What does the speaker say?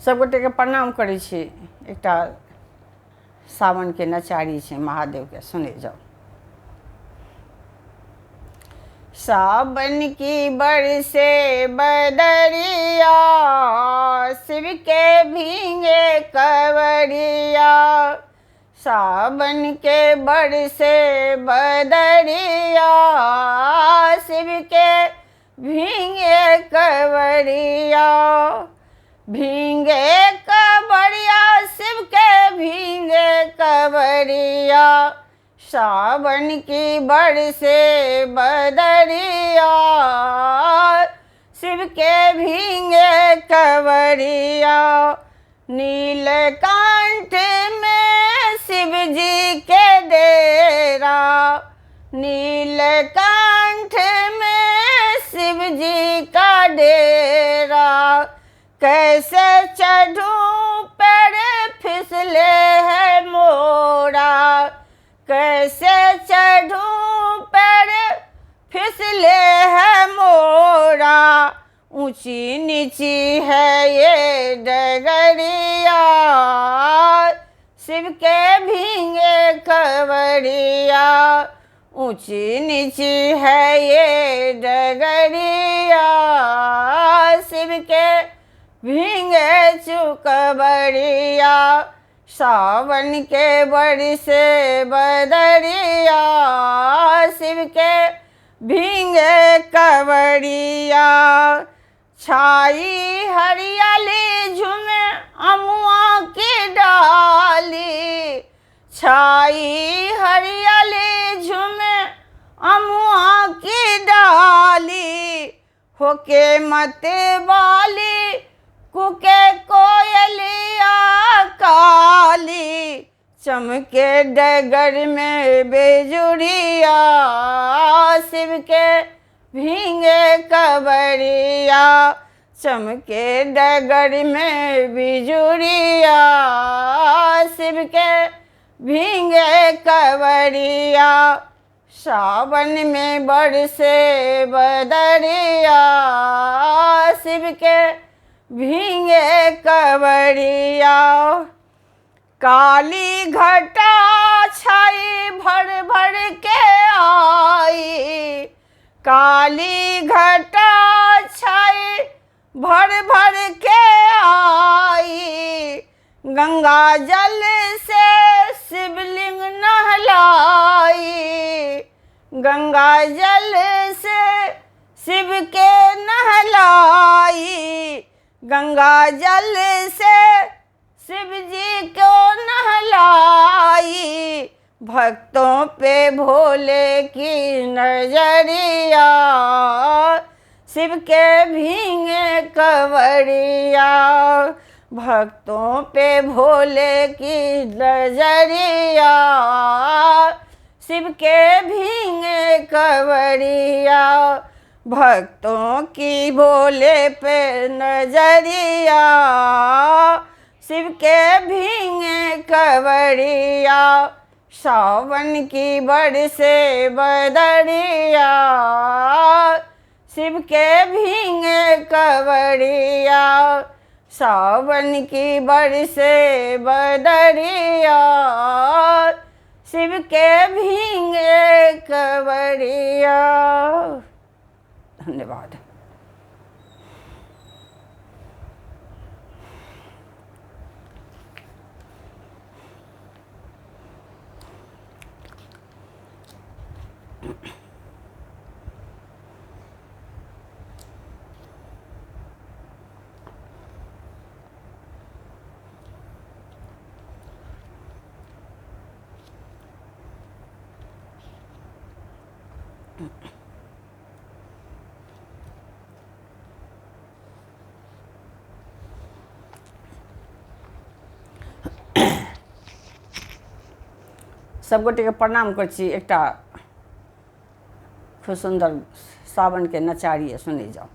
सब गोटे के प्रणाम करै छी। एकटा सावन के नचारी छै महादेव के, सुने जाओ। सावन की बरसे बदरिया, शिव के भींगे कवरिया। सावन के बरसे बदरिया, शिव के भींगे कवरिया। भींगे कवरिया शिव के भींगे कवरिया। सावन की बरसे बदरिया, शिव के भींगे कवरिया। नीलकंठ में शिव जी के डेरा, नीलकंठ में शिव जी का डेरा। कैसे चढ़ूं पैर फिसले है मोरा, कैसे चढ़ूं पैर फिसले है मोरा। ऊंची नीची है ये डगरिया, शिव के भींगे कवरिया। ऊंची नीची है ये डगरिया, शिव के भींगे चुकबरिया। सावन के बरसे बदरिया, शिव के भींगे कवरिया। छाई हरियाली झूमे अमुआ की डाली, छाई हरियाली झूमे अमुआ की डाली। होके मते वाली कुके कोयलिया काली। चमके डगर में बेजुरिया, शिव के भींगे कवरिया। चमके डगर में बिजुरिया, शिव के भींगे कवरिया। सावन में बरसे बदरिया, शिव के भींगे कवरिया। काली घटा छाई भर भर के आई, काली घटा छाई भर भर के आई। गंगा जल से शिवलिंग नहलाई, गंगा जल से शिव के नहलाई। गंगा जल से शिव जी को नहलाई। भक्तों पे भोले की नजरिया, शिव के भींगे कवरिया। भक्तों पे भोले की नजरिया, शिव के भींगे कवरिया। भक्तों की भोले पे नजरिया, शिव के भींगे कवरिया। सावन की बरसे बदरिया, शिव के भींगे कवरिया। सावन की बरसे बदरिया, शिव के भींगे कवरिया। धन्यवाद। सब गोटे के प्रणाम कर छी। एकटा खूब सुंदर सावन के नचारी सुने जाओ।